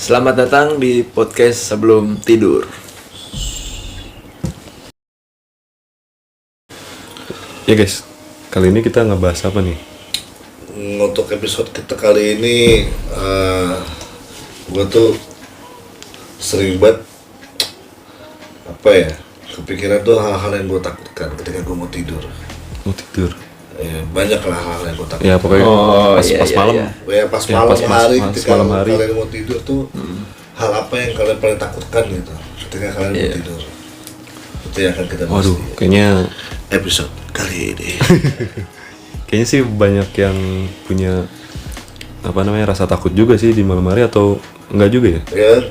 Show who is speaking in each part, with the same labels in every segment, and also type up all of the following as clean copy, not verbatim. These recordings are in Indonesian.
Speaker 1: Selamat datang di podcast sebelum tidur.
Speaker 2: Ya guys, kali ini kita ngebahas apa nih?
Speaker 3: Untuk episode kita kali ini, gue tuh sering banget kepikiran tuh hal-hal yang gue takutkan ketika gue mau tidur.
Speaker 2: Mau tidur?
Speaker 3: Ya, banyak lah hal yang gue takutkan.
Speaker 2: Ya pokoknya pas malam.
Speaker 3: Ya pas malam hari ketika
Speaker 2: malam hari.
Speaker 3: kalian mau tidur tuh hal apa yang kalian paling takutkan gitu ketika kalian mau tidur. Itu yang akan kita bahas.
Speaker 2: Waduh,
Speaker 3: di
Speaker 2: kayaknya
Speaker 3: episode kali ini.
Speaker 2: kayaknya sih banyak yang punya rasa takut juga sih di malam hari, atau enggak juga ya?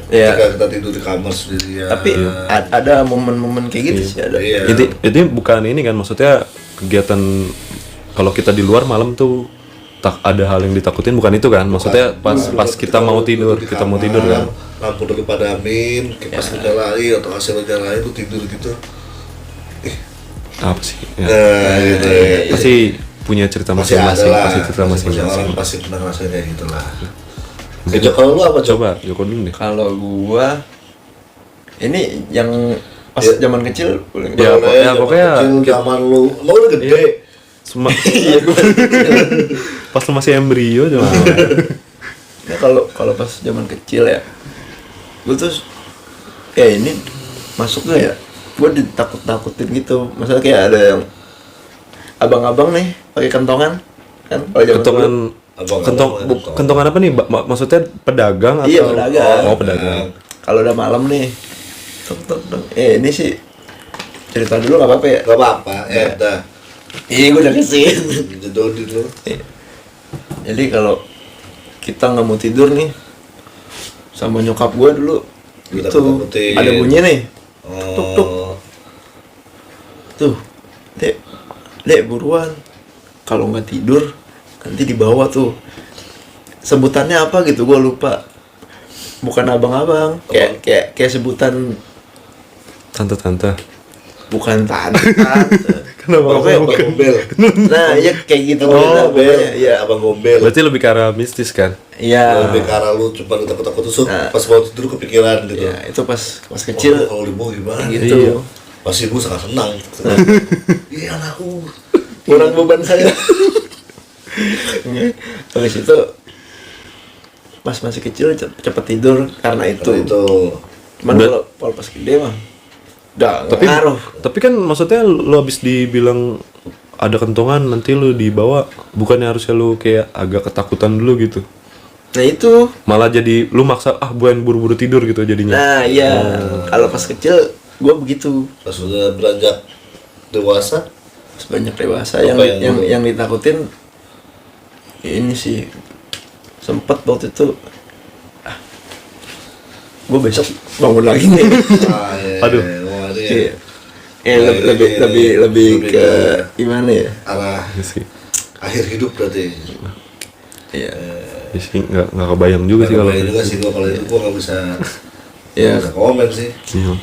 Speaker 3: Ya, ketika kita tidur di kamar sendirian.
Speaker 1: Tapi ada momen-momen kayak gitu sih ada.
Speaker 3: Iya.
Speaker 2: Intinya bukan ini kan, maksudnya kegiatan kalau kita di luar malam tuh ada hal yang ditakutin, bukan itu kan? Maksudnya pas kita mau tidur kan?
Speaker 3: Lampu dulu padamin, kipas nyalain atau AC nyalain tuh tidur gitu.
Speaker 2: Apa sih? Ya.
Speaker 3: Gitu.
Speaker 2: Pasti punya cerita masing-masing, pasti cerita masing-masing.
Speaker 3: Orang pasti pernah ngerasain kayak gitulah. Kalau lu apa
Speaker 2: Coba Joko dulu deh.
Speaker 1: Kalau gua ini yang pas zaman kecil
Speaker 2: Ya, pokoknya
Speaker 3: kecil, zaman lu udah gede.
Speaker 1: iya gua
Speaker 2: Pas lu masih embrio cuma.
Speaker 1: ya, kalau pas zaman kecil ya gua tuh kayak ini masuk gak ya, gua ditakut-takutin gitu. Maksudnya kayak ada yang abang-abang nih pakai kentongan kan, kalau zaman
Speaker 2: Kentongan
Speaker 1: dulu.
Speaker 2: kentongan apa nih? Maksudnya pedagang atau?
Speaker 1: Iya, pedagang.
Speaker 2: Oh, pedagang.
Speaker 1: Kalau udah malam nih tok. Ini sih cerita dulu nggak apa-apa ya?
Speaker 3: Gak apa-apa, dah.
Speaker 1: Iya, gue udah kesini.
Speaker 3: Jedodin lu.
Speaker 1: Jadi kalau kita nggak mau tidur nih sama nyokap gue dulu,
Speaker 3: Lu
Speaker 1: itu
Speaker 3: takut-takutin.
Speaker 1: ada bunyi nih,
Speaker 3: Oh.
Speaker 1: tuk. Tuh, dek buruan. Kalau nggak tidur nanti dibawa tuh. Sebutannya apa gitu gue lupa. Bukan abang-abang, kayak sebutan,
Speaker 2: Tante-tante.
Speaker 1: bukan tante.
Speaker 2: Kenapa
Speaker 1: Pokoknya
Speaker 3: Abang Gombel.
Speaker 1: Nah, ya kayak gitu.
Speaker 3: Abang Gombel.
Speaker 1: Iya.
Speaker 3: Abang Gombel.
Speaker 2: Berarti lebih ke arah mistis kan?
Speaker 1: Iya.
Speaker 3: Lebih ke arah lu cuma takut-takut tuh
Speaker 1: Nah.
Speaker 3: pas mau tidur kepikiran gitu.
Speaker 1: Ya, itu pas kecil
Speaker 3: Kalau dibawa gimana?
Speaker 1: gitu.
Speaker 2: Iya.
Speaker 3: Pas ibu sangat senang. Iya anakku.
Speaker 1: Kurang beban saya. Habis itu pas masih kecil cepet tidur karena itu. Cuman kalau pas gede mah udah
Speaker 2: Tapi
Speaker 1: ngaruh.
Speaker 2: tapi kan maksudnya lu habis dibilang ada kentongan, nanti lu dibawa, bukannya harusnya lu kayak agak ketakutan dulu gitu?
Speaker 1: Nah itu.
Speaker 2: Malah jadi lu maksa buat buru-buru tidur gitu jadinya.
Speaker 1: Nah iya. Kalau pas kecil gue begitu.
Speaker 3: Pas sudah beranjak dewasa,
Speaker 1: Sebanyak dewasa
Speaker 3: Apa
Speaker 1: yang ditakutin ini sih, sempet waktu itu gue besok bangun lagi nih.
Speaker 2: Aduh.
Speaker 1: Iya. Lebih ke gimana ya?
Speaker 3: Arah
Speaker 2: Iya sih.
Speaker 3: akhir hidup berarti.
Speaker 1: Iya.
Speaker 2: Ya sih nggak kebayang juga sih kalau.
Speaker 3: juga sih gua kalau itu gua nggak bisa
Speaker 1: Ya,
Speaker 3: komen sih.
Speaker 2: Iya.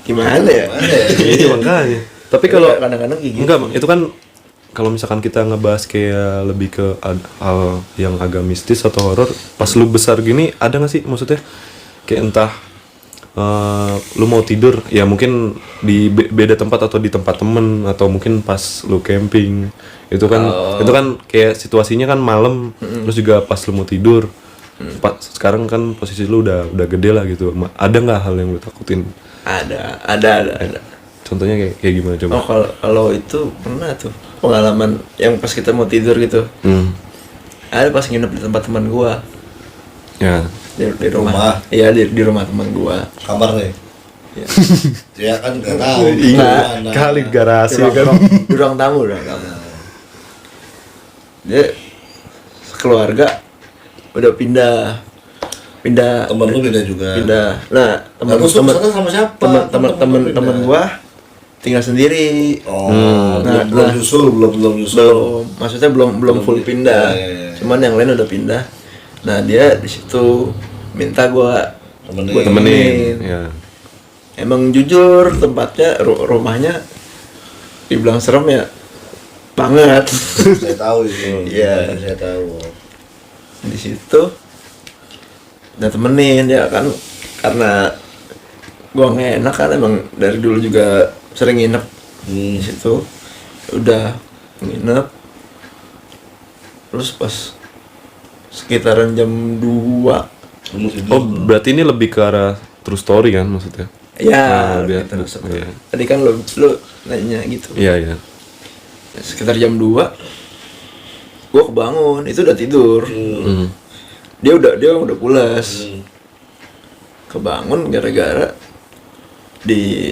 Speaker 1: gimana ya?
Speaker 3: Mana ya?
Speaker 2: Iya makanya. Tapi kalau
Speaker 1: kadang-kadang kayak gitu.
Speaker 2: enggak, itu kan kalau misalkan kita ngebahas kayak lebih ke hal yang agak mistis atau horor, pas lu besar gini ada nggak sih, maksudnya kayak entah lu mau tidur ya mungkin di beda tempat atau di tempat temen, atau mungkin pas lu camping itu kan kayak situasinya kan malam, terus juga pas lu mau tidur. Sekarang kan posisi lu udah gede lah gitu, ada nggak hal yang lu takutin?
Speaker 1: Ada.
Speaker 2: Contohnya kayak gimana coba?
Speaker 1: Oh, kalau itu pernah tuh pengalaman yang pas kita mau tidur gitu. Ada pas nginep di tempat teman gua.
Speaker 2: Ya.
Speaker 1: Di rumah. Iya, di rumah teman gua.
Speaker 3: Kamar nih.
Speaker 1: Ya.
Speaker 3: Dia kan nggak tahu.
Speaker 1: Iya.
Speaker 2: Kali garasi
Speaker 1: Di
Speaker 2: kan.
Speaker 1: ruang tamu. Dia keluarga udah pindah.
Speaker 3: Temen lu beda juga.
Speaker 1: Nah,
Speaker 3: Terus lu kesana sama siapa?
Speaker 1: temen gua tinggal sendiri.
Speaker 3: Belum nyusul.
Speaker 1: Belum, maksudnya belum full pindah.
Speaker 3: Iya.
Speaker 1: Cuman yang lain udah pindah. Nah, dia di situ minta gua
Speaker 2: Temenin. Ya.
Speaker 1: Emang jujur tempatnya, rumahnya dibilang serem ya banget.
Speaker 3: Saya tahu itu.
Speaker 1: Iya.
Speaker 3: Saya tahu.
Speaker 1: Di situ temenin ya kan, karena gua nggak enak kan, emang dari dulu juga sering nginep di situ. Udah nginep, terus pas sekitaran jam 2.
Speaker 2: Oh, berarti ini lebih ke arah true story kan maksudnya?
Speaker 1: Ya,
Speaker 2: biar-
Speaker 1: terus
Speaker 2: iya.
Speaker 1: tadi kan lu nanya gitu.
Speaker 2: Iya, iya.
Speaker 1: Sekitar jam 2 gua kebangun, itu udah tidur. Dia udah pulas. Kebangun gara-gara di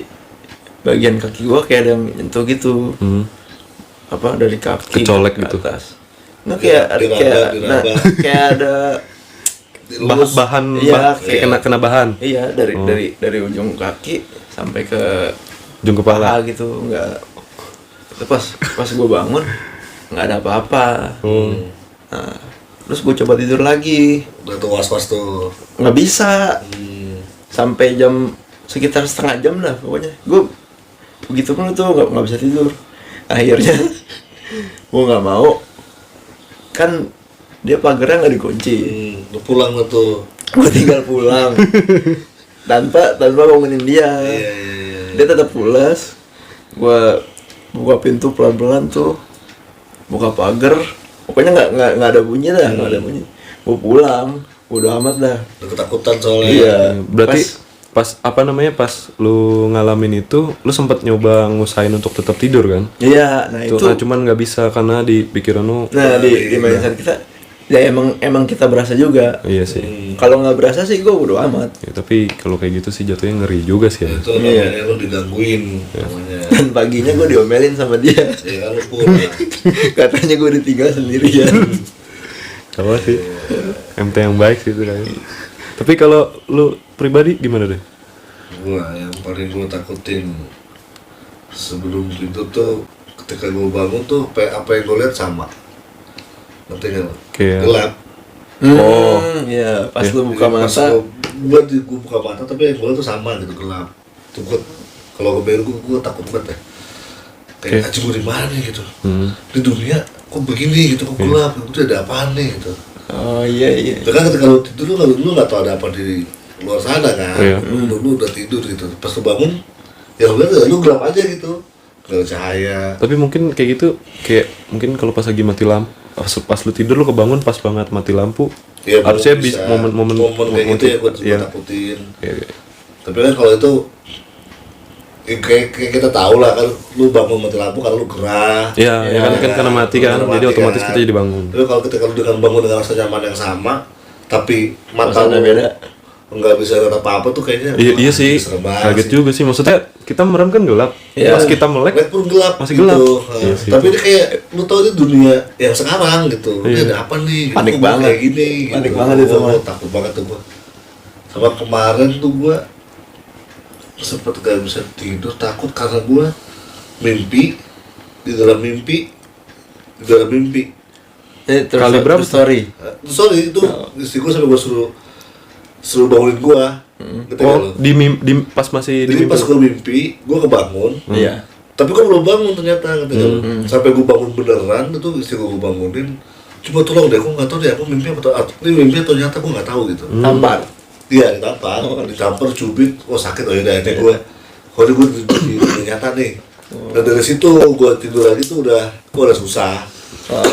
Speaker 1: bagian kaki gua kayak ada yang nyentuh gitu. Apa dari kaki
Speaker 2: Kecolek
Speaker 1: ke
Speaker 2: gitu.
Speaker 1: atas. Nah kayak
Speaker 3: Diraba.
Speaker 1: kayak ada
Speaker 2: Bahan
Speaker 1: Iya,
Speaker 2: kayak kena bahan.
Speaker 1: iya dari ujung kaki sampai ke
Speaker 2: Ujung kepala.
Speaker 1: paha gitu, enggak. Pas gua bangun nggak ada apa-apa. Nah, terus gua coba tidur lagi,
Speaker 3: Udah tuh was-was tuh.
Speaker 1: nggak bisa. Sampai jam sekitar setengah jam lah pokoknya. Gue begitu pun tuh nggak bisa tidur. Akhirnya gue nggak mau, kan dia pagarnya nggak dikunci.
Speaker 3: Udah pulang lah tuh.
Speaker 1: Gue tinggal pulang tanpa bangunin dia.
Speaker 3: Iya.
Speaker 1: Dia tetap pulas. Gue buka pintu pelan-pelan tuh, buka pagar. Pokoknya nggak ada bunyi dah, nggak ada bunyi. Gue pulang, udah amat dah.
Speaker 3: Udah ketakutan soalnya.
Speaker 1: Iya.
Speaker 2: Berarti pas apa namanya, pas lu ngalamin itu lu sempat nyoba ngusahain untuk tetap tidur kan?
Speaker 1: Iya, nah itu.
Speaker 2: Nah, cuman nggak bisa karena di pikiran lu.
Speaker 1: Nah di mindset kita, ya emang kita berasa juga.
Speaker 2: Iya sih.
Speaker 1: Kalau nggak berasa sih gue bodo amat.
Speaker 2: Ya, tapi kalau kayak gitu sih jatuhnya ngeri juga sih ya.
Speaker 3: Itu namanya lu digangguin namanya.
Speaker 1: Dan paginya gue diomelin sama dia.
Speaker 3: Ya lu pulang.
Speaker 1: Katanya gue ditinggal sendirian.
Speaker 2: Apa sih? MT yang baik sih itu kayaknya. Tapi kalau lu pribadi gimana deh?
Speaker 3: Gua yang paling gua takutin sebelum tidur tuh, ketika gua bangun tuh apa yang gua lihat sama. Ngerti nggak lo?
Speaker 2: Kayak-
Speaker 3: Gelap.
Speaker 2: Oh.
Speaker 1: Iya, pas
Speaker 2: Ya.
Speaker 1: lu buka
Speaker 3: Jadi pas
Speaker 1: mata.
Speaker 3: gua buka mata tapi yang gua lihat tuh sama gitu, gelap. Tuh gua, kalau gua baru gua takut banget ya. Kayak anjing gua di mana nih gitu. Di dunia kok begini gitu, kok gelap, udah ada apaan nih gitu.
Speaker 1: Oh iya.
Speaker 3: Ya kan ketika lu tidur lu nggak tahu ada apa di luar sana kan.
Speaker 2: Iya.
Speaker 3: Lu udah tidur gitu. Pas lu bangun, ya lu lihat ya lu gelap aja gitu. Gak ada cahaya.
Speaker 2: Tapi mungkin kayak gitu, kayak mungkin kalau pas lagi mati lampu, pas lu tidur lu kebangun pas banget mati lampu.
Speaker 3: Ya,
Speaker 2: harusnya
Speaker 3: bisa.
Speaker 2: bisa momen
Speaker 3: kayak gitu ya gua
Speaker 2: iya.
Speaker 3: takutin.
Speaker 2: Iya.
Speaker 3: Tapi kan kalau itu ya kayak kita tahu lah kan, lu bangun mati lampu karena lu gerah.
Speaker 2: Iya, ya kan karena mati kan,
Speaker 3: Karena
Speaker 2: jadi
Speaker 3: mati
Speaker 2: otomatis
Speaker 3: kan.
Speaker 2: kita jadi bangun.
Speaker 3: Tapi kalau ketika lu dengan bangun dengan rasa nyaman yang sama, tapi mata
Speaker 1: Rasanya
Speaker 3: lu
Speaker 1: beda.
Speaker 3: nggak bisa lihat apa-apa tuh kayaknya.
Speaker 2: Iya
Speaker 3: wah,
Speaker 2: sih,
Speaker 3: serem banget
Speaker 2: kaget
Speaker 3: sih.
Speaker 2: juga sih. Maksudnya kita merem kan gelap,
Speaker 1: Iya.
Speaker 2: pas kita melek
Speaker 3: Lihat pun gelap
Speaker 2: masih
Speaker 3: gitu.
Speaker 2: gelap.
Speaker 3: Nah,
Speaker 2: Iya sih.
Speaker 3: tapi ini kayak lu tau ini dunia yang sekarang gitu. Ini
Speaker 2: Iya.
Speaker 3: ada apa nih?
Speaker 1: Panik
Speaker 3: Kok gua
Speaker 1: banget.
Speaker 3: Kayak gini.
Speaker 1: Panik
Speaker 3: gitu.
Speaker 1: banget itu,
Speaker 3: Gua
Speaker 1: mah.
Speaker 3: takut banget tuh gua. Sama kemarin tuh gua sempet gak bisa tidur takut karena gua mimpi di dalam mimpi.
Speaker 1: Terus,
Speaker 2: Kali berapa
Speaker 1: terus story?
Speaker 3: Sorry itu istri gua sampai gua suruh bangunin gua. Gitu kan
Speaker 2: oh
Speaker 3: lo.
Speaker 2: pas masih di
Speaker 3: Jadi
Speaker 2: mimpi.
Speaker 3: pas gua mimpi, gua kebangun.
Speaker 1: Iya.
Speaker 3: Tapi kan belum bangun ternyata gitu kan. Sampai gue bangun beneran itu istri gue bangunin. Coba tolong deh, aku nggak tahu deh aku mimpi atau ini mimpi atau nyata gue nggak tahu gitu.
Speaker 1: Tampar.
Speaker 3: Iya ditampar, cubit, oh sakit, oh yaudah ini gue. Kalau gue di nyata nih. Dan dari situ gue tidur lagi tuh gue udah susah.
Speaker 1: Oh,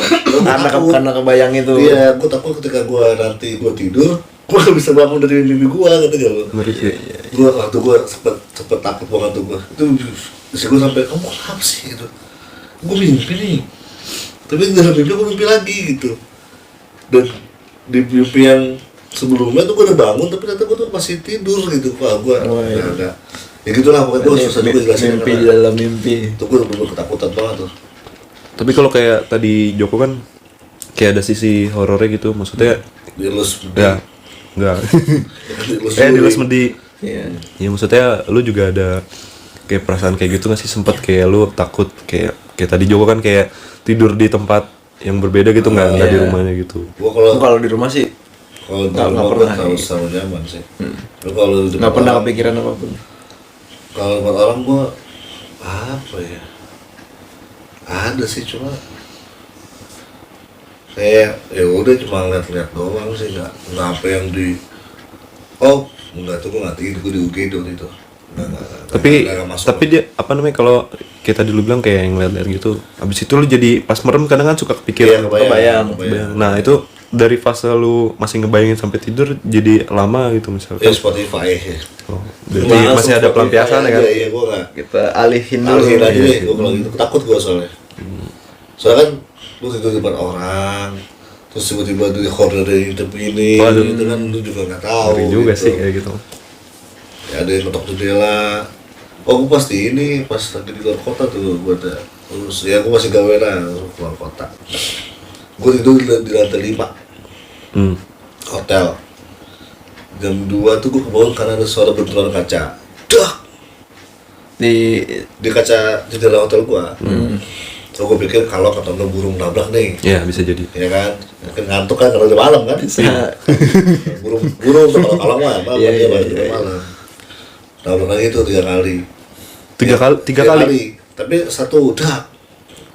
Speaker 1: karena kebayang itu.
Speaker 3: Iya, gue takut ketika gue nanti gue tidur, gue gak bisa bangun dari mimpi gue, kata gak lo?
Speaker 2: Ngeri sih.
Speaker 3: Gue waktu gue sempet takut banget tuh gue. Itu istri gue sampai, kamu kenapa sih gitu? Gue mimpi nih. Tapi di dalam mimpi gue mimpi lagi gitu. Dan di mimpi yang sebelumnya tuh gue udah bangun, tapi ternyata gue tuh masih tidur gitu. Wah gue,
Speaker 1: Oh, iya.
Speaker 3: nah, ya gitulah pokoknya gue susah juga jelasin.
Speaker 1: Mimpi di dalam mimpi.
Speaker 3: Itu gue bener ketakutan banget tuh.
Speaker 2: Tapi kalau kayak tadi Joko kan kayak ada sisi horornya gitu, maksudnya
Speaker 3: Dilus.
Speaker 2: ya enggak.
Speaker 3: Dilus.
Speaker 2: Dilus medi.
Speaker 1: Iya.
Speaker 2: Ya maksudnya lu juga ada kayak perasaan kayak gitu nggak sih, sempet kayak lu takut kayak tadi Joko kan kayak tidur di tempat yang berbeda gitu, nggak di
Speaker 1: iya.
Speaker 2: rumahnya gitu.
Speaker 3: Gue kalau
Speaker 1: Kalau di rumah sih
Speaker 3: di
Speaker 1: nggak
Speaker 3: rumah
Speaker 1: pernah.
Speaker 3: gue selalu nyaman sih. Tapi kalau di
Speaker 1: nggak
Speaker 3: tempat
Speaker 1: pernah
Speaker 3: orang-
Speaker 1: kepikiran apapun.
Speaker 3: Kalau buat orang gue apa ya? Ada sih cuma kayak ya udah cuma lihat-lihat doang sih, nggak apa yang di Oh, enggak tuh gue nggak tidur, gue di UGD waktu itu.
Speaker 2: Tapi
Speaker 3: masuk.
Speaker 2: tapi dia apa namanya kalau kita dulu bilang kayak yang lihat-lihat gitu. Habis itu lu jadi pas merem kadang kan suka
Speaker 3: Iya,
Speaker 2: kepikiran.
Speaker 1: kebayang.
Speaker 2: Nah, itu dari fase lu masih ngebayangin sampai tidur jadi lama gitu misalkan.
Speaker 3: Ya Spotify.
Speaker 2: Oh, berarti masih ada pelampiasan ya kan?
Speaker 3: Iya, gue nggak.
Speaker 1: Kita alihin dulu.
Speaker 3: Alihin aja deh, gue kalau gitu takut gue soalnya. Soalnya kan lu tidur di depan orang, terus tiba-tiba di corner dari tepi ini,
Speaker 2: Waduh.
Speaker 3: gitu kan lu juga nggak tahu.
Speaker 2: Ngeri juga
Speaker 3: gitu.
Speaker 2: sih kayak gitu.
Speaker 3: Ya, ada yang ngetok jendela. Oh, gue pasti ini pas lagi di luar kota tuh gue ada. Terus ya gue masih gawe lah keluar kota. Gue tidur di lantai 5 hotel. Jam 2 tuh gue kebangun karena ada suara benturan kaca. Dak!
Speaker 1: Di
Speaker 3: Kaca jendela hotel gue. So gue pikir kalau ketemu burung nabrak nih,
Speaker 2: Ya, bisa jadi.
Speaker 3: ya kan? Mungkin ngantuk kan karena udah malam kan?
Speaker 1: bisa.
Speaker 3: Burung tuh kalau mah malam
Speaker 1: Iya,
Speaker 3: dia
Speaker 1: iya,
Speaker 3: udah
Speaker 1: iya.
Speaker 3: malam. Nabrak lagi itu 3 kali.
Speaker 2: Tiga kali.
Speaker 3: Tapi satu dak.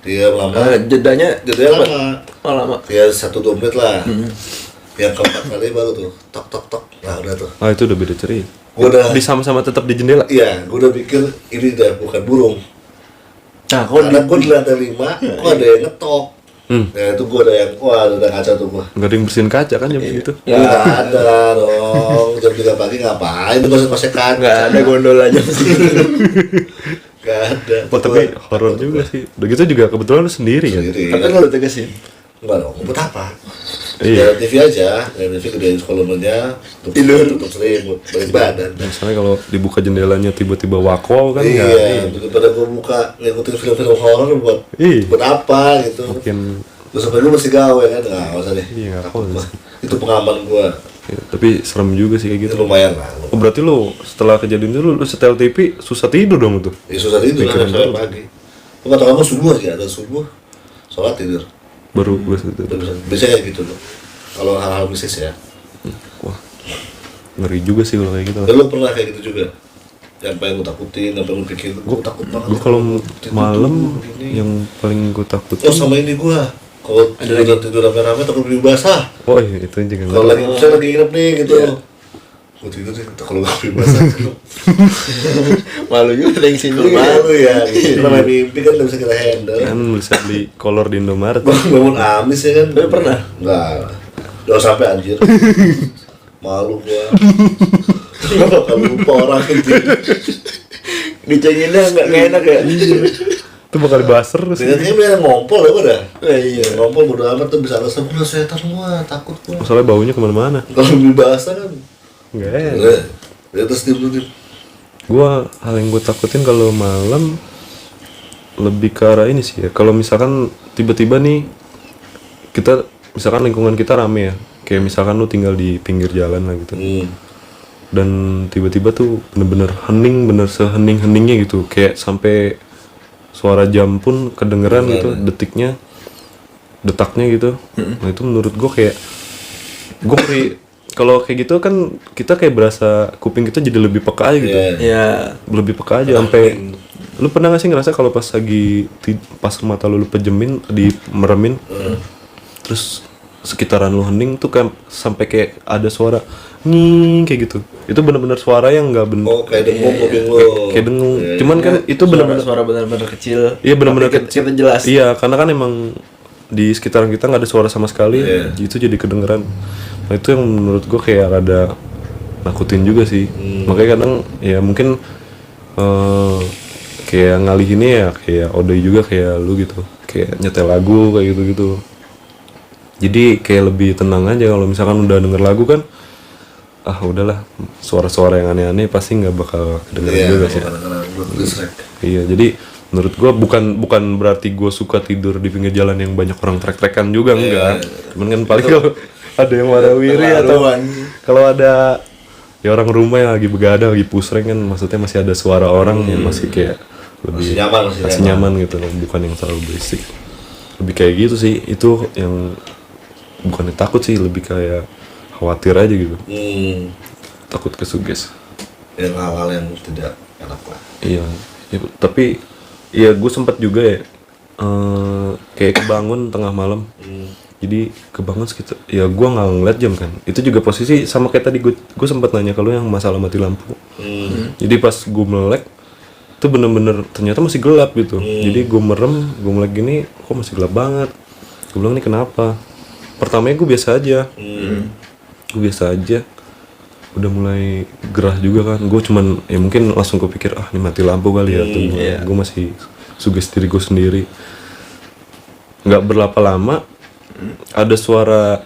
Speaker 3: Dia lama.
Speaker 1: Jedanya
Speaker 3: Lama.
Speaker 1: Oh, lama.
Speaker 3: Ya 1-2 menit lah. Yang keempat kali baru tuh tok tok tok. Nah udah tuh.
Speaker 2: Ah, itu udah beda cerita.
Speaker 3: Gua udah.
Speaker 2: Di sama-sama tetap di jendela.
Speaker 3: Iya, gue udah pikir ini udah bukan burung.
Speaker 1: Nah, kok
Speaker 3: Karena gue di lantai 5, kok ada yang ngetok. Nah itu gue ada yang, wah ada kaca tuh gue.
Speaker 2: Nggak ada yang bersihin kaca kan jam segitu.
Speaker 1: Ya.
Speaker 3: Nggak ada dong, jam 3 pagi ngapain tuh masuk kaca.
Speaker 1: nggak ada gondola jam segitu.
Speaker 3: Nggak ada.
Speaker 2: Oh, tapi horor juga sih. Udah gitu juga kebetulan lu sendiri kan.
Speaker 3: Sendiri.
Speaker 1: Tapi kan lu tegesin.
Speaker 3: Enggak dong, buat apa?
Speaker 2: Iya.
Speaker 3: Jalan TV aja, jalan TV gedein kolomnya, tutup selimut, balik badan.
Speaker 2: Misalnya kalau dibuka jendelanya tiba-tiba wako kan nggak.
Speaker 3: Iya, daripada gue buka ngikutin film-film horor buat
Speaker 2: Iya.
Speaker 3: buat apa gitu.
Speaker 2: Mungkin
Speaker 3: Terus sampai gue masih gawe kan, nggak usah deh.
Speaker 2: Iya, nggak
Speaker 3: Takut
Speaker 2: tahu
Speaker 3: gua. Itu pengalaman gue,
Speaker 2: ya, tapi serem juga sih kayak
Speaker 3: itu
Speaker 2: gitu.
Speaker 3: lumayan lah.
Speaker 2: Oh, berarti lu setelah kejadian itu lu setel TV susah tidur dong tuh.
Speaker 3: Ya susah tidur kan sampai pagi. Lu kata kamu subuh aja, ada subuh, sholat tidur.
Speaker 2: Baru gue tidur.
Speaker 3: Biasanya kayak gitu loh. Kalau hal-hal bisnis ya.
Speaker 2: Wah, ngeri juga sih kalau kayak gitu.
Speaker 3: Dan lu pernah kayak gitu juga? Yang paling lu takutin, apa yang lu pikir, gue takut banget.
Speaker 2: Gue kalau
Speaker 3: Tidur
Speaker 2: malam
Speaker 3: begini.
Speaker 2: yang paling gue takutin.
Speaker 3: Oh sama ini gue, kalau tidur rame-rame takut beli basah.
Speaker 2: Oh iya, itu juga
Speaker 3: Kalau
Speaker 2: ngeri.
Speaker 3: lagi saya lagi nginep nih gitu, gue tidur nih kalau nggak beli basah.
Speaker 1: Malu juga thanksin
Speaker 3: Kalau
Speaker 1: juga.
Speaker 3: malu ya, gitu. Namanya mimpi kan nggak bisa kita handle.
Speaker 2: Kan bisa beli kolor di Indomaret.
Speaker 3: Bangun amis ya kan?
Speaker 1: Tapi pernah?
Speaker 3: Enggak, jangan sampai anjir. Malu gua. Kalau lupa orang anjir.
Speaker 1: Dicenginnya nggak enak ya.
Speaker 2: Itu bakal dibahas terus.
Speaker 3: Dengan ini yang ngompol ya udah.
Speaker 1: Iya.
Speaker 3: Ngompol bodo amat tuh bisa alasan gua setan gua takut gua.
Speaker 2: Soalnya baunya kemana-mana.
Speaker 3: Kalau beli bahasa kan.
Speaker 2: Enggak ya.
Speaker 3: Ya terus tim.
Speaker 2: Gua hal yang gue takutin kalau malam lebih ke arah ini sih ya. Kalau misalkan tiba-tiba nih kita misalkan lingkungan kita rame ya. Kayak misalkan lu tinggal di pinggir jalan lah gitu. Dan tiba-tiba tuh bener-bener hening, bener sehening-heningnya gitu. Kayak sampai suara jam pun kedengeran gitu, detaknya gitu. Nah itu menurut gue kayak gue kalau kayak gitu kan kita kayak berasa kuping kita jadi lebih peka aja gitu.
Speaker 1: Iya.
Speaker 2: Lebih peka aja sampai lu pernah gak sih ngerasa kalau pas lagi pas mata lu pejemin meremin terus sekitaran lu hening tuh kan sampai kayak ada suara nying kayak gitu. Itu benar-benar suara yang nggak benar.
Speaker 3: Oh kayak dengung kuping lu.
Speaker 2: Kayak dengung. Cuman kan itu benar-benar
Speaker 1: Suara benar-benar kecil.
Speaker 2: iya benar-benar
Speaker 1: Tapi kita jelas.
Speaker 2: Iya, karena kan emang di sekitaran kita nggak ada suara sama sekali. Itu jadi kedengeran. Nah, itu yang menurut gue kayak rada nakutin juga sih. Makanya kadang ya mungkin kayak ngalihinnya ya kayak Ode juga kayak lu gitu. Kayak nyetel lagu kayak gitu-gitu. Jadi kayak lebih tenang aja kalau misalkan udah denger lagu kan udahlah suara-suara yang aneh-aneh pasti nggak bakal kedengeran juga sih. Iya, jadi menurut gua bukan berarti gua suka tidur di pinggir jalan yang banyak orang trek-trekan juga enggak. Cuman kan paling kalau ada yang warawiri atau kalau ada ya orang rumah yang lagi begadang lagi pusreng kan maksudnya masih ada suara orang yang masih kayak lebih masih nyaman gitu loh, bukan yang terlalu berisik. Lebih kayak gitu sih, itu yang bukannya takut sih, lebih kayak khawatir aja gitu. Takut kesuges.
Speaker 3: Yang hal-hal yang tidak enak lah.
Speaker 2: Iya, ya, tapi ya gue sempat juga ya kayak kebangun tengah malam. Jadi kebangun sekitar, ya gue nggak ngeliat jam kan. Itu juga posisi sama kayak tadi gue sempat nanya kalau yang masalah mati lampu. Jadi pas gue melek itu bener-bener ternyata masih gelap gitu. Jadi gue gue melek gini, kok masih gelap banget. Gue bilang, ini kenapa? Pertamanya gue biasa aja. Gue biasa aja. Udah mulai gerah juga kan. Gue cuman ya mungkin langsung kepikir, ini mati lampu kali ya. Gue masih sugesti diri gue sendiri. Nggak berapa lama ada suara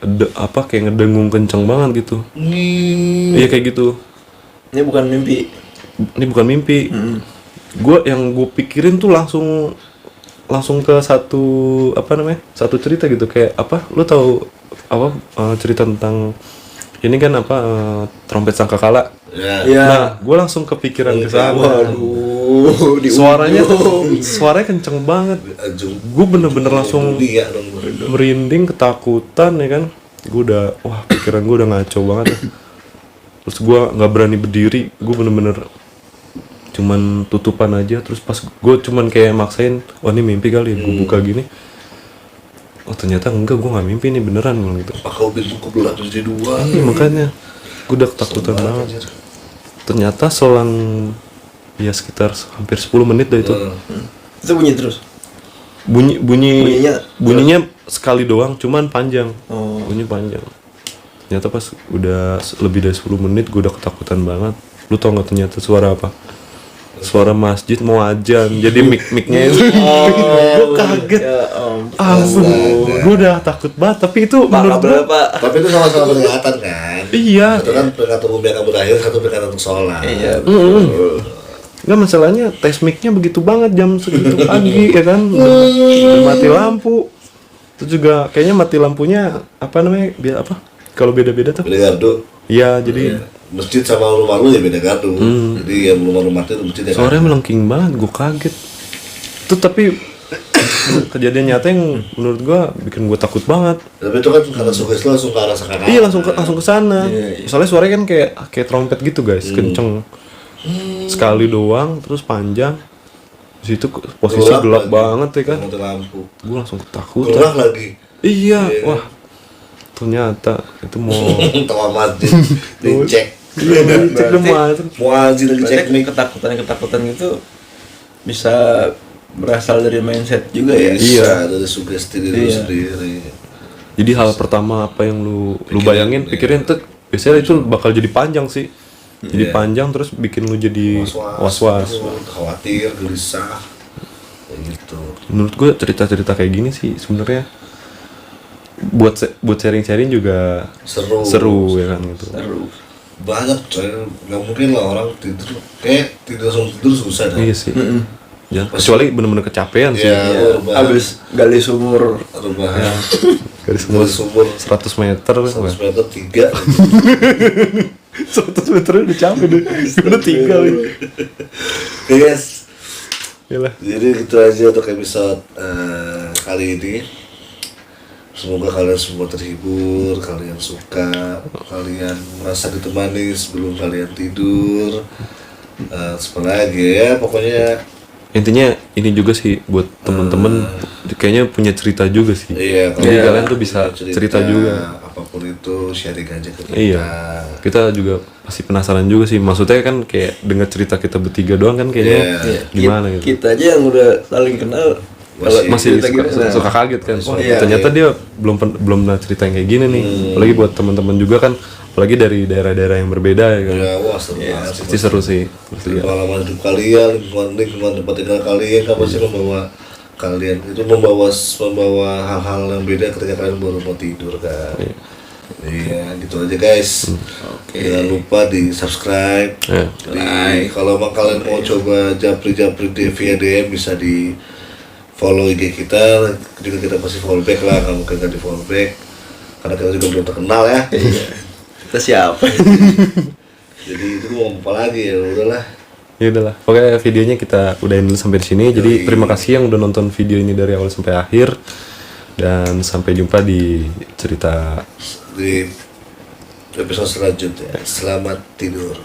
Speaker 2: kayak ngedengung kenceng banget gitu. Iya kayak gitu.
Speaker 1: Ini bukan mimpi.
Speaker 2: Ini bukan mimpi. Yang gue pikirin tuh langsung ke satu cerita gitu, kayak lu tahu cerita tentang ini kan trompet sangkakala.
Speaker 3: Ya.
Speaker 2: Nah, gue langsung kepikiran ke sana.
Speaker 1: Waduh,
Speaker 2: Suaranya kenceng banget. Gue bener-bener langsung
Speaker 3: Dia dong.
Speaker 2: merinding, ketakutan ya kan. Gue udah, pikiran gue udah ngaco banget. Terus gue nggak berani berdiri. Gue bener-bener cuman tutupan aja. Terus pas gue cuman kayak maksain, ini mimpi kali. Gue buka gini. Ternyata enggak, gue nggak mimpi nih, beneran gue gitu.
Speaker 3: Kau pintu kebelah jadi dua.
Speaker 2: Makanya gue udah ketakutan banget. Ternyata selang ya sekitar hampir 10 menit dah itu.
Speaker 1: Itu bunyi terus.
Speaker 2: Bunyinya sekali doang, cuman panjang. Bunyi panjang. Ternyata pas udah lebih dari 10 menit gue udah ketakutan banget. Lu tau gak ternyata suara apa? Suara masjid mau ajan. Jadi mic-nya itu gue kaget. Gue udah takut banget. Tapi itu menurut gue,
Speaker 3: Tapi itu sama-sama peringatan kan.
Speaker 2: iya.
Speaker 3: Itu kan peringatan umum yang berakhir, satu peringatan untuk sholat.
Speaker 1: Iya.
Speaker 2: Nggak, masalahnya tes mic-nya begitu banget jam segitu pagi ya kan, udah mati lampu. Itu juga kayaknya mati lampunya kalau beda-beda tuh.
Speaker 3: Beda gardu.
Speaker 2: Iya, jadi
Speaker 3: Masjid sama rumah lu ya beda gardu. Jadi yang rumah itu masjid ya.
Speaker 2: suaranya melengking banget, gue kaget. Itu tapi kejadian nyata yang menurut gue bikin gue takut banget.
Speaker 3: Tapi itu kan karena sugesti langsung ke arah sakakala.
Speaker 2: Iya, langsung ke sana. Soalnya suaranya kan kayak trompet gitu guys, kenceng. Sekali doang, terus panjang. Di situ posisi gelap banget ya kan.
Speaker 3: Mati lampu.
Speaker 2: Gue langsung ketakutan.
Speaker 3: Gelap lagi.
Speaker 2: Iya, wah. Ternyata itu mau
Speaker 3: Tawa masjid dicek.
Speaker 2: cek
Speaker 3: Muazin lagi cek
Speaker 1: Berarti ketakutan itu bisa berasal dari mindset juga ya.
Speaker 3: Iya, dari sugesti diri lu sendiri.
Speaker 2: Jadi hal pertama apa yang lu bayangin, pikirin tuh biasanya itu bakal jadi panjang sih. Jadi panjang terus bikin lu jadi was-was.
Speaker 3: Khawatir, gelisah. Kayak gitu.
Speaker 2: Menurut gue cerita-cerita kayak gini sih sebenarnya buat sharing-sharing juga seru ya kan gitu.
Speaker 3: Banyak coy, nggak mungkin lah orang tidur langsung tidur susah dah.
Speaker 2: Iya sih. Ya, kecuali bener-bener kecapean sih.
Speaker 3: Ya,
Speaker 1: Abis gali sumur.
Speaker 3: rebahan.
Speaker 2: Garis
Speaker 3: Sumur
Speaker 2: 100 meter
Speaker 3: 100 meter 3.
Speaker 2: 100 meter udah capek deh. Udah 3 nih.
Speaker 3: Guys,
Speaker 2: Yalah.
Speaker 3: jadi gitu aja untuk episode kali ini. Semoga kalian semua terhibur, kalian suka, kalian merasa ditemani sebelum kalian tidur. Apalagi ya, pokoknya
Speaker 2: Intinya ini juga sih buat temen-temen kayaknya punya cerita juga sih.
Speaker 3: iya.
Speaker 2: Jadi kalian tuh bisa cerita juga.
Speaker 3: Apapun itu sharing aja ke kita.
Speaker 2: Iya. Kita juga pasti penasaran juga sih. Maksudnya kan kayak dengar cerita kita bertiga doang kan kayaknya gimana gitu.
Speaker 1: Kita aja yang udah saling kenal
Speaker 2: Masih
Speaker 1: cerita gimana?
Speaker 2: suka kaget kan. Wah,
Speaker 1: Iya,
Speaker 2: ternyata dia belum pernah cerita yang kayak gini nih. Apalagi buat teman-teman juga kan, apalagi dari daerah-daerah yang berbeda ya kan.
Speaker 3: Ya, wah seru banget sih.
Speaker 2: Pasti seru sih. Pasti ya.
Speaker 3: Pengalaman hidup kalian, lingkungan tempat tinggal kalian kan pasti membawa kalian itu membawa hal-hal yang beda ketika kalian baru mau tidur kan. Iya, gitu aja guys. Jangan lupa di subscribe. Kalau emang kalian mau coba japri-japri via DM bisa di follow IG kita, juga kita pasti follow back lah, nggak mungkin nggak di follow back karena kita juga belum terkenal ya.
Speaker 1: Kita siapa?
Speaker 3: Jadi itu mau apa lagi ya, udahlah.
Speaker 2: Ya udahlah. Pokoknya videonya kita udahin dulu sampai di sini. Jadi terima kasih yang udah nonton video ini dari awal sampai akhir. Dan sampai jumpa di cerita
Speaker 3: Di episode selanjutnya. Selamat tidur.